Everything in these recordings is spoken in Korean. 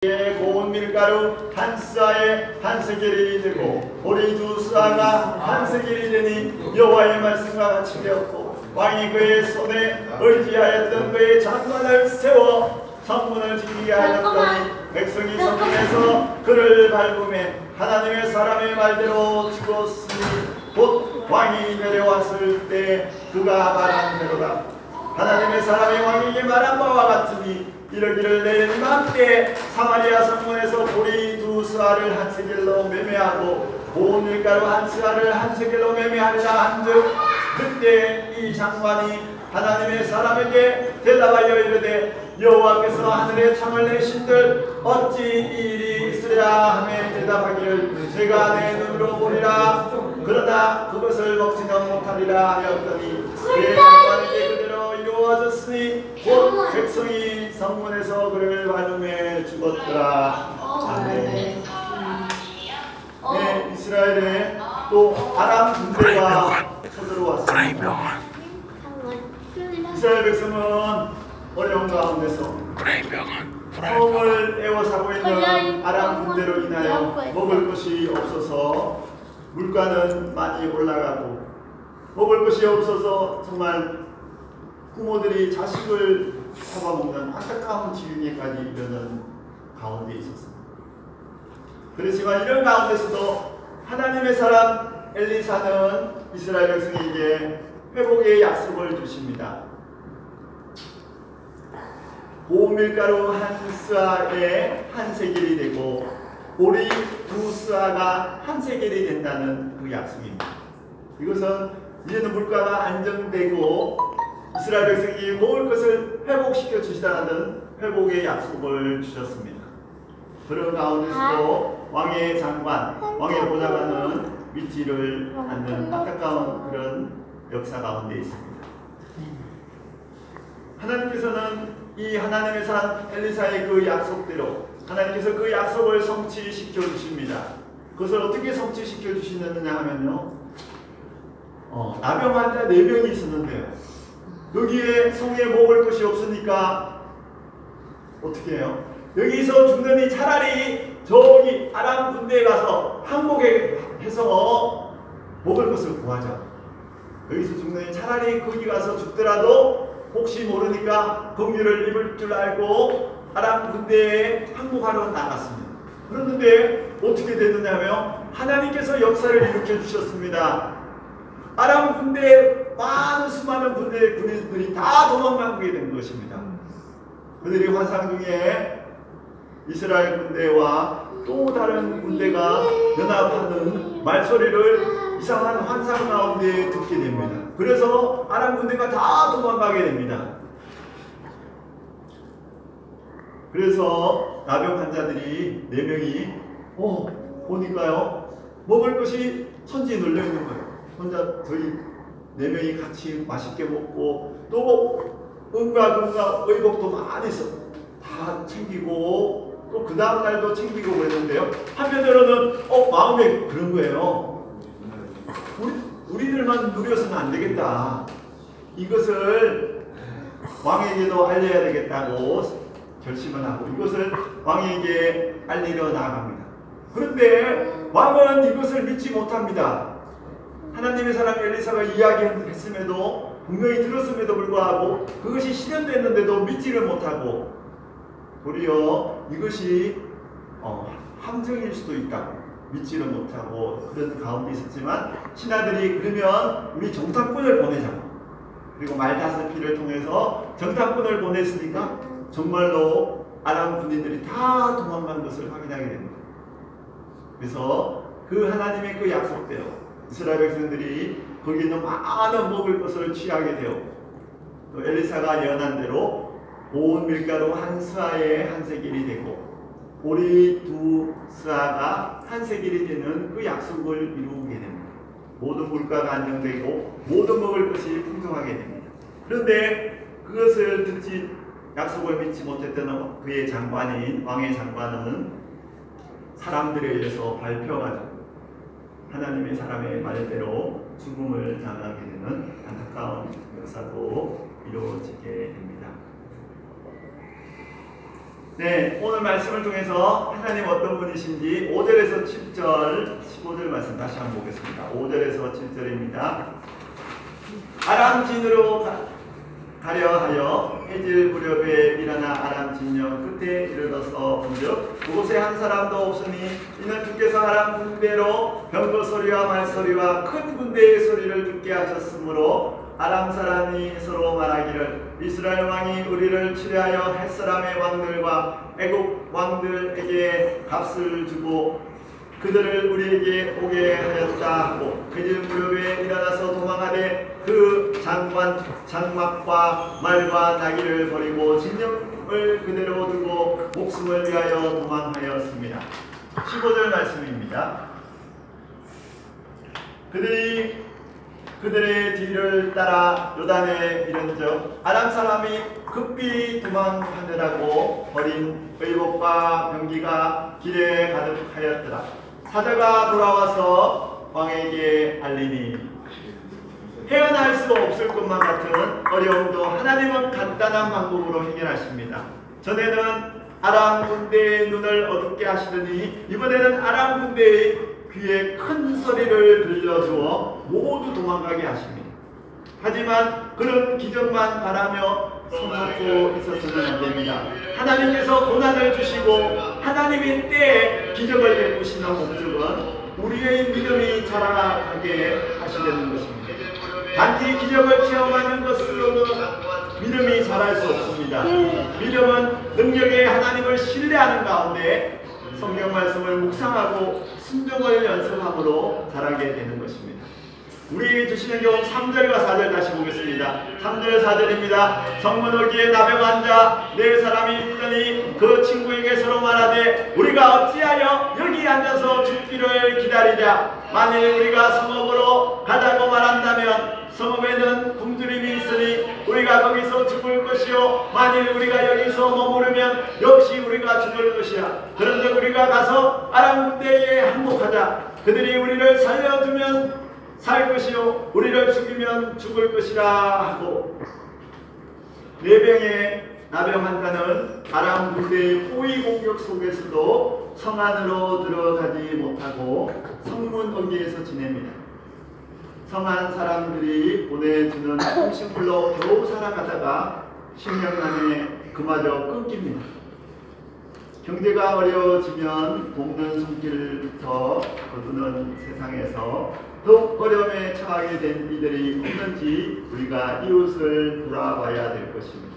고운 밀가루 한 스아에 한 세겔이 되고 보리 두 스아가 한 세겔이 되니 여호와의 말씀과 같이 되었고 왕이 그의 손에 의지하였던 그의 장관을 세워 성문을 지키게 하였더니 백성이 성문에서 그를 밟음에 하나님의 사람의 말대로 죽었으니 곧 왕이 내려왔을 때 그가 말한 대로다. 하나님의 사람이 왕에게 말한 바와 같으니 이르기를 내일 이맘때 사마리아 성문에서 보리 두 스아를 한 세겔로 매매하고 고운 밀가루 한 스아를 한 세겔로 매매하리라 한즉 그때 이 장관이 하나님의 사람에게 대답하여 이르되 여호와께서 하늘의 창을 내신들 어찌 이 일이 있으랴 하며 대답하기를 제가 내 눈으로 보리라 그러나 그것을 먹지는 못하리라 하였더니 그의 장관에게 그대로 이루어졌으니 곧 백성이 성문에서 그를 밟음에 죽었더라. 아멘. 네, 이스라엘에 또 아람 군대가 쳐들어왔습니다. 이스라엘 백성은 어려운 가운데서 성을 에워싸고 있는 아람 군대로 인하여 먹을 것이 없어서 물가는 많이 올라가고 먹을 것이 없어서 정말 부모들이 자식을 잡아먹는 안타까운 지경에까지 이르는 가운데 있었습니다. 그렇지만 이런 가운데서도 하나님의 사람 엘리사는 이스라엘 백성에게 회복의 약속을 주십니다. 고운 밀가루 한 스아에 한 세겔이 되고 보리 두 스아가 한 세겔이 된다는 그 약속입니다. 이것은 이제는 물가가 안정되고 이스라엘 백성이 먹을 것을 회복시켜 주시다는 회복의 약속을 주셨습니다. 그런 가운데서도 왕의 장관, 왕의 보좌관은 믿지를 않는 안타까운 그런 역사 가운데 있습니다. 하나님께서는 이 하나님의 산 엘리사의 그 약속대로 하나님께서 그 약속을 성취시켜 주십니다. 그것을 어떻게 성취시켜 주시느냐 하면요, 나병 환자 4명이 있었는데요, 여기에 성에 먹을 것이 없으니까 어떻게 해요? 여기서 죽느니 차라리 저기 아람 군대에 가서 항복해서 먹을 것을 구하자. 여기서 죽느니 차라리 거기 가서 죽더라도 혹시 모르니까 긍휼을 입을 줄 알고 아람 군대에 항복하러 나갔습니다. 그런데 어떻게 됐느냐면 하나님께서 역사를 일으켜 주셨습니다. 아람 군대에 많은 수많은 군인들이 다 도망가게 된 것입니다. 그들이 환상 중에 이스라엘 군대와 또 다른 군대가 연합하는 말소리를 이상한 환상 가운데 듣게 됩니다. 그래서 아람 군대가 다 도망가게 됩니다. 그래서 나병 환자들이 4명이 보니까요, 먹을 것이 천지에 널려 있는 거예요. 혼자 저희 4명이 같이 맛있게 먹고 또 은과 의복도 많이 다 챙기고 또 그 다음 날도 챙기고 그랬는데요, 한편으로는 마음에 그런 거예요. 우리들만 누렸으면 안 되겠다. 이것을 왕에게도 알려야 되겠다고 결심을 하고 이것을 왕에게 알리러 나아갑니다. 그런데 왕은 이것을 믿지 못합니다. 하나님의 사람 엘리사가 이야기했음에도, 분명히 들었음에도 불구하고 그것이 실현됐는데도 믿지를 못하고 도리어 이것이 함정일 수도 있다고 믿지를 못하고 그런 가운데 있었지만, 신하들이 그러면 우리 정탐꾼을 보내자. 그리고 말다스피를 통해서 정탐꾼을 보냈으니까 정말로 아람 군인들이 다 도망간 것을 확인하게 됩니다. 그래서 그 하나님의 그 약속대로 이스라엘 백성들이 거기 있는 많은 먹을 것을 취하게 되었고, 또 엘리사가 예언한 대로 고운 밀가루 한 스아에 한 세겔이 되고 보리 두 스아가 한 세겔이 되는 그 약속을 이루게 됩니다. 모든 물가가 안정되고 모든 먹을 것이 풍성하게 됩니다. 그런데 그것을 듣지, 약속을 믿지 못했던 그의 장관인 왕의 장관은 사람들에 의해서 발표가지고 하나님의 사람의 말대로 죽음을 당하게 되는 안타까운 역사도 이루어지게 됩니다. 네, 오늘 말씀을 통해서 하나님 어떤 분이신지 5절에서 7절, 15절 말씀 다시 한번 보겠습니다. 5절에서 7절입니다. 아람 진으로 가려 하여 해질 무렵에 일어나 아람 진영 끝에 이르러서 본즉 그곳에 한 사람도 없으니 이는 주께서 아람 군대로 병거 소리와 말소리와 큰 군대의 소리를 듣게 하셨으므로 아람 사람이 서로 말하기를 이스라엘 왕이 우리를 치려하여 헷 사람의 왕들과 애국 왕들에게 값을 주고 그들을 우리에게 오게 하였다 하고 해질 무렵에 일어나서 도망하되 그 장막과 말과 나귀를 버리고 진영을 그대로 두고 목숨을 위하여 도망하였습니다. 15절 말씀입니다. 그들이 그들의 뒤를 따라 요단에 이른즉 아람 사람이 급히 도망하느라고 버린 의복과 병기가 길에 가득하였더라. 사자가 돌아와서 왕에게 알리니 헤어날 수 없을 것만 같은 어려움도 하나님은 간단한 방법으로 해결하십니다. 전에는 아람 군대의 눈을 어둡게 하시더니 이번에는 아람 군대의 귀에 큰 소리를 들려주어 모두 도망가게 하십니다. 하지만 그런 기적만 바라며 손놓고 있어서는 안 됩니다. 하나님께서 고난을 주시고 하나님의 때에 기적을 베푸시는 목적은 우리의 믿음이 자라가게 하시려는 것입니다. 단지 기적을 체험하는 것으로는 믿음이 자랄 수 없습니다. 믿음은 능력의 하나님을 신뢰하는 가운데 성경 말씀을 묵상하고 순종을 연습함으로 자라게 되는 것입니다. 우리에게 주시는 교훈 3절과 4절 다시 보겠습니다. 3절 4절입니다. 성문 어귀에 나병 환자 네 사람이 있더니 그 친구에게 서로 말하되 우리가 어찌하여 여기 앉아서 죽기를 기다리자. 만일 우리가 성읍으로 가자고 말한다면 성읍에는 굶주림이 있으니 우리가 거기서 죽을 것이요 만일 우리가 여기서 머무르면 역시 우리가 죽을 것이야. 그런데 우리가 가서 아람 군대에 항복하자. 그들이 우리를 살려두면 살 것이요 우리를 죽이면 죽을 것이라 하고 네 병의 나병 환자는 아람 군대의 포위 공격 속에서도 성 안으로 들어가지 못하고 성문 어귀에서 지냅니다. 성한 사람들이 보내주는 음식물로 겨우 살아가다가 10년 만에 그마저 끊깁니다. 경제가 어려워지면 돕는 손길부터 거두는 세상에서 더욱 어려움에 처하게 된 이들이 없는지 우리가 이웃을 돌아봐야 될 것입니다.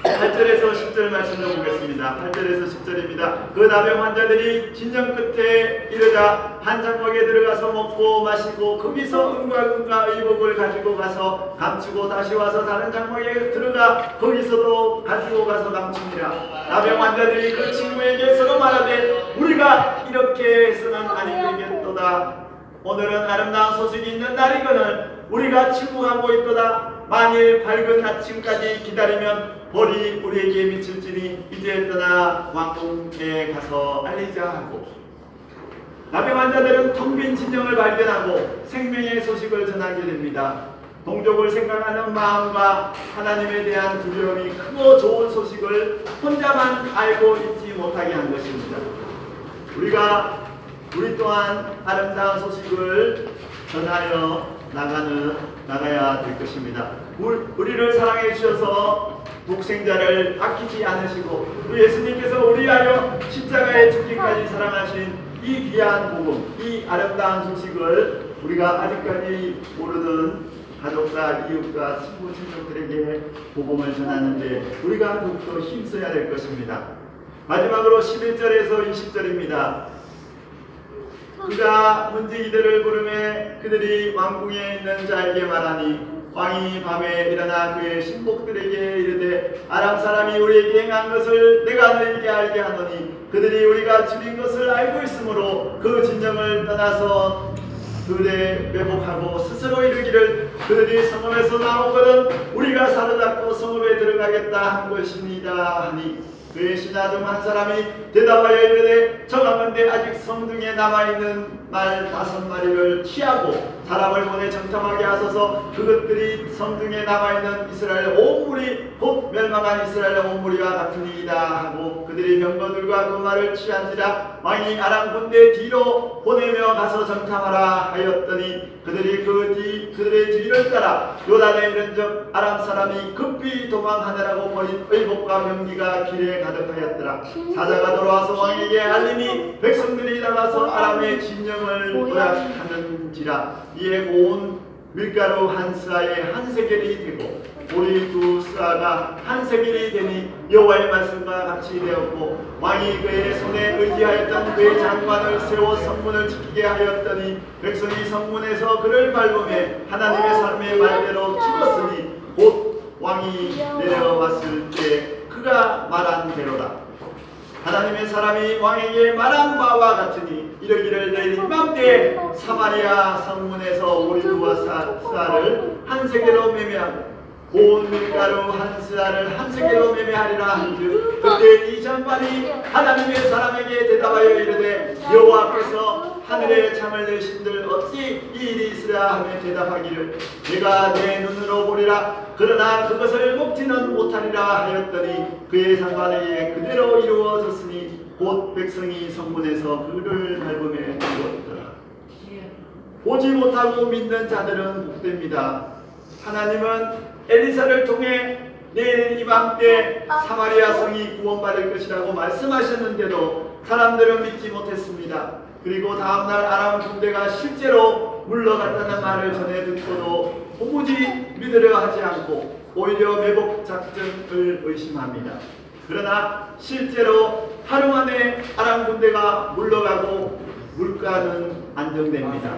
8절에서 10절 말씀을 보겠습니다. 8절에서 10절입니다. 그 나병 환자들이 진영 끝에 이르자 한 장막에 들어가서 먹고 마시고 거기서 은과 의복을 가지고 가서 감추고 다시 와서 다른 장막에 들어가 거기서도 가지고 가서 감춥니다. 나병 환자들이 그 친구에게 서로 말하되 우리가 이렇게 해서는 아니 되겠도다. 오늘은 아름다운 소식이 있는 날이거늘 우리가 치부하고 있도다. 만일 밝은 아침까지 기다리면 벌이 우리에게 미칠지니 이제 떠나 왕궁에 가서 알리자 하고 나병 환자들은 텅 빈 진영을 발견하고 생명의 소식을 전하게 됩니다. 동족을 생각하는 마음과 하나님에 대한 두려움이 크고 좋은 소식을 혼자만 알고 있지 못하게 한 것입니다. 우리 또한 아름다운 소식을 전하여 나가야 될 것입니다. 우리를 사랑해 주셔서 독생자를 아끼지 않으시고 또 예수님께서 우리하여 십자가에 죽기까지 사랑하신 이 귀한 복음, 이 아름다운 소식을 우리가 아직까지 모르는 가족과 이웃과 친구 친척들에게 복음을 전하는데 우리가 더욱더 힘써야 될 것입니다. 마지막으로 11절에서 20절입니다. 그가 문지기들을 부르매 그들이 왕궁에 있는 자에게 말하니 왕이 밤에 일어나 그의 신복들에게 이르되 아람 사람이 우리에게 행한 것을 내가 너희에게 알게 하노니 그들이 우리가 죽인 것을 알고 있으므로 그 진영을 떠나서 들에 매복하고 스스로 이르기를 그들이 성읍에서 나오거든 우리가 사로잡고 성읍에 들어가겠다 한 것이니이다 하니 그의 신하 중 한 사람이 대답하여 이르되 청하건대 아직 성중에 남아있는 말 5마리를 취하고 사람을 보내 정탐하게 하소서. 그것들이 성중에 남아있는 이스라엘 온 무리 곧 멸망한 이스라엘 온 무리와 같으니이다 하고 그들이 병거들과 그 말을 취한지라. 왕이 아람 군대 뒤로 보내며 가서 정탐하라 하였더니 그들이 그들의 뒤를 따라 요단에 이른즉 아람 사람이 급히 도망하느라고 버린 의복과 병기가 길에 가득하였더라. 사자가 돌아와서 왕에게 알림이 백성들이 나가서 아람의 진영을 도약하는지라. 이에 고운 밀가루 한 스아에 한 세겔이 되고 보리 2스아가 한 세겔이 되니 여호와의 말씀과 같이 되었고 왕이 그의 손에 의지하였던 그의 장관을 세워 성문을 지키게 하였더니 백성이 성문에서 그를 밟으며 하나님의 삶의 말대로 죽었으니 곧 왕이 내려왔을 때 그가 말한 대로라. 하나님의 사람이 왕에게 말한 바와 같으니 이르기를 내일 이맘때 사마리아 성문에서 오리 2스아를 한 세겔로 매매하고 고운 밀가루 한 스아를 한 세겔로 매매하리라 한즉 그때 이 장관이 하나님의 사람에게 대답하여 이르되 여호와께서 하늘에 창을 내신들 어찌 이 일이 있으랴 하며 대답하기를 내가 내 눈으로 보리라. 그러나 그것을 먹지는 못하리라 하였더니 그의 장관에게 그대로 이루어졌으니 곧 백성이 성문에서 그를 밟으며 죽었더라. 보지 못하고 믿는 자들은 복됩니다. 하나님은 엘리사를 통해 내일 이맘때 사마리아 성이 구원받을 것이라고 말씀하셨는데도 사람들은 믿지 못했습니다. 그리고 다음날 아람 군대가 실제로 물러갔다는 말을 전해 듣고도 도무지 믿으려 하지 않고 오히려 매복 작전을 의심합니다. 그러나 실제로 하루 만에 아람 군대가 물러가고 물가는 안정됩니다.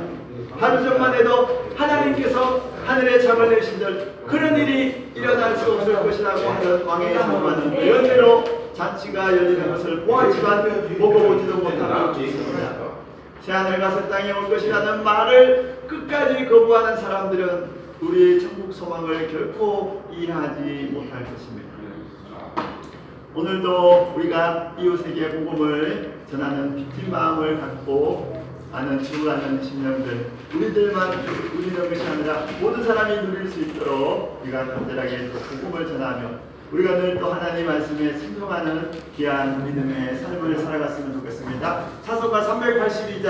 하루 전만 해도 하나님께서 하늘에 창을 내신들 그런 일이 일어날 수 없을 것이라고 하던 왕의 장관은 예언대로 잔치가 열리는 것을 보았지만 보고 보지도 못하고 있습니다. 새하늘과 새 땅이 올 것이라는 말을 끝까지 거부하는 사람들은 우리의 천국 소망을 결코 이해하지 못할 것입니다. 오늘도 우리가 이웃에게 복음을 전하는 빚진 마음을 갖고 아는 죽어가는 심령들 우리는 것이 아니라 모든 사람이 누릴 수 있도록 우리가 간절하게 또 복음을 전하며 우리가 늘 또 하나님 말씀에 순종하는 귀한 믿음의 삶을 살아갔으면 좋겠습니다. 사도가 382장